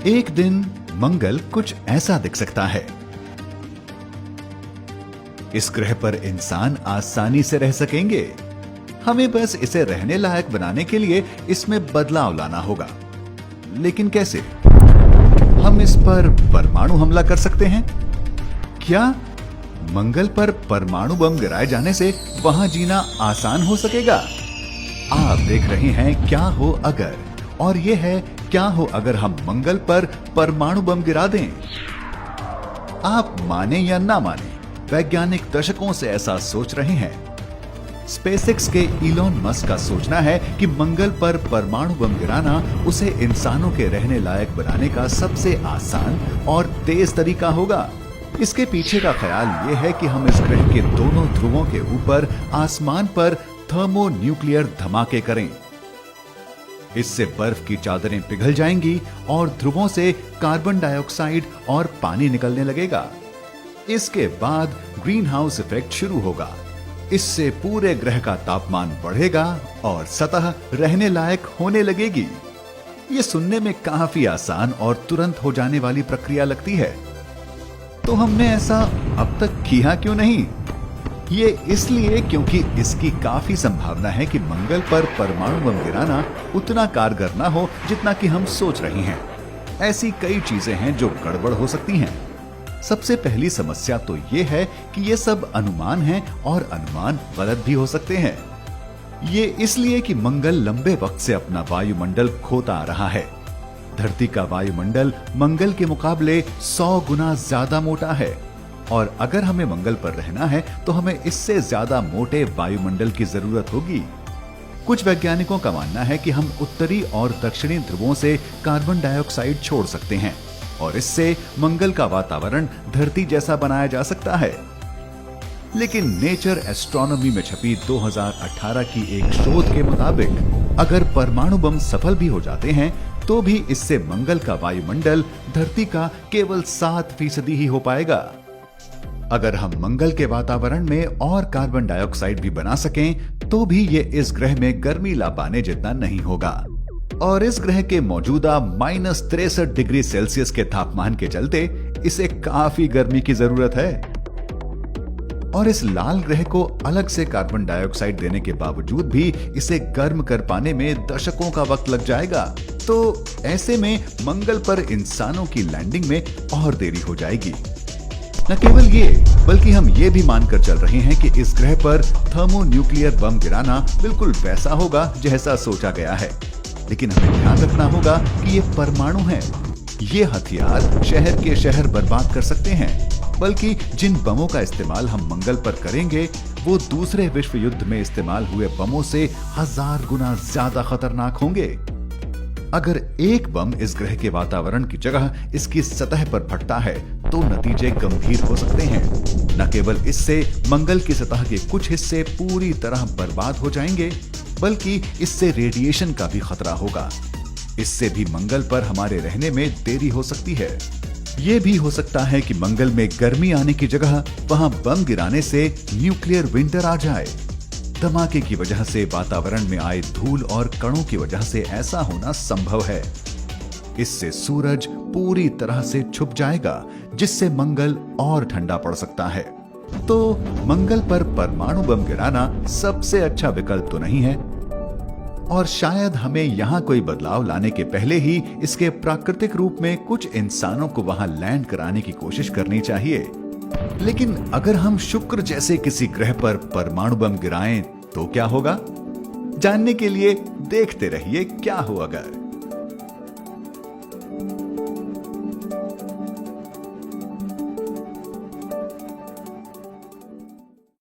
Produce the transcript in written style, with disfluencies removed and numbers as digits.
एक दिन मंगल कुछ ऐसा दिख सकता है। इस ग्रह पर इंसान आसानी से रह सकेंगे। हमें बस इसे रहने लायक बनाने के लिए इसमें बदलाव लाना होगा। लेकिन कैसे? हम इस पर परमाणु हमला कर सकते हैं क्या? मंगल पर परमाणु बम गिराए जाने से वहां जीना आसान हो सकेगा? आप देख रहे हैं क्या हो अगर, और यह है क्या हो अगर हम मंगल पर परमाणु बम गिरा दें। आप माने या ना माने, वैज्ञानिक दशकों से ऐसा सोच रहे हैं। स्पेसएक्स के इलॉन मस्क का सोचना है कि मंगल पर परमाणु बम गिराना उसे इंसानों के रहने लायक बनाने का सबसे आसान और तेज तरीका होगा। इसके पीछे का ख्याल यह है कि हम इस ग्रह के दोनों ध्रुवों के ऊपर आसमान पर थर्मोन्यूक्लियर धमाके करें। इससे बर्फ की चादरें पिघल जाएंगी और ध्रुवों से कार्बन डाइऑक्साइड और पानी निकलने लगेगा। इसके बाद ग्रीन हाउस इफेक्ट शुरू होगा। इससे पूरे ग्रह का तापमान बढ़ेगा और सतह रहने लायक होने लगेगी। ये सुनने में काफी आसान और तुरंत हो जाने वाली प्रक्रिया लगती है, तो हमने ऐसा अब तक किया क्यों नहीं? ये इसलिए क्योंकि इसकी काफी संभावना है कि मंगल पर परमाणु बम गिराना उतना कारगर ना हो जितना कि हम सोच रहे हैं। ऐसी कई चीजें हैं जो गड़बड़ हो सकती हैं। सबसे पहली समस्या तो ये है कि ये सब अनुमान हैं और अनुमान गलत भी हो सकते हैं। ये इसलिए कि मंगल लंबे वक्त से अपना वायुमंडल खोता आ रहा है। धरती का वायुमंडल मंगल के मुकाबले 100 गुना ज्यादा मोटा है, और अगर हमें मंगल पर रहना है तो हमें इससे ज्यादा मोटे वायुमंडल की जरूरत होगी। कुछ वैज्ञानिकों का मानना है कि हम उत्तरी और दक्षिणी ध्रुवों से कार्बन डाइऑक्साइड छोड़ सकते हैं और इससे मंगल का वातावरण धरती जैसा बनाया जा सकता है। लेकिन नेचर एस्ट्रोनॉमी में छपी 2018 की एक शोध के मुताबिक अगर परमाणु बम सफल भी हो जाते हैं तो भी इससे मंगल का वायुमंडल धरती का केवल 7% ही हो पाएगा। अगर हम मंगल के वातावरण में और कार्बन डाइऑक्साइड भी बना सकें तो भी ये इस ग्रह में गर्मी ला पाने जितना नहीं होगा। और इस ग्रह के मौजूदा -63 डिग्री सेल्सियस के तापमान के चलते इसे काफी गर्मी की जरूरत है। और इस लाल ग्रह को अलग से कार्बन डाइऑक्साइड देने के बावजूद भी इसे गर्म कर पाने में दशकों का वक्त लग जाएगा। तो ऐसे में मंगल पर इंसानों की लैंडिंग में और देरी हो जाएगी। न केवल ये, बल्कि हम ये भी मानकर चल रहे हैं कि इस ग्रह पर थर्मोन्यूक्लियर बम गिराना बिल्कुल वैसा होगा जैसा सोचा गया है। लेकिन हमें ध्यान रखना होगा कि ये परमाणु हैं। ये हथियार शहर के शहर बर्बाद कर सकते हैं, बल्कि जिन बमों का इस्तेमाल हम मंगल पर करेंगे वो दूसरे विश्व युद्ध में इस्तेमाल हुए बमों से 1000 गुना ज्यादा खतरनाक होंगे। अगर एक बम इस ग्रह के वातावरण की जगह इसकी सतह पर फटता है तो नतीजे गंभीर हो सकते हैं। न केवल इससे मंगल की सतह के कुछ हिस्से पूरी तरह बर्बाद हो जाएंगे, बल्कि इससे रेडिएशन का भी खतरा होगा। इससे भी मंगल पर हमारे रहने में देरी हो सकती है। ये भी हो सकता है कि मंगल में गर्मी आने की जगह वहां बम गिराने से न्यूक्लियर विंटर आ जाए। धमाके की वजह से वातावरण में आए धूल और कणों की वजह से ऐसा होना संभव है। इससे सूरज पूरी तरह से छुप जाएगा, जिससे मंगल और ठंडा पड़ सकता है। तो मंगल पर परमाणु बम गिराना सबसे अच्छा विकल्प तो नहीं है, और शायद हमें यहाँ कोई बदलाव लाने के पहले ही इसके प्राकृतिक रूप में कुछ इंसानों को वहां लैंड कराने की कोशिश करनी चाहिए। लेकिन अगर हम शुक्र जैसे किसी ग्रह पर परमाणु बम गिराएं तो क्या होगा? जानने के लिए देखते रहिए क्या हो अगर।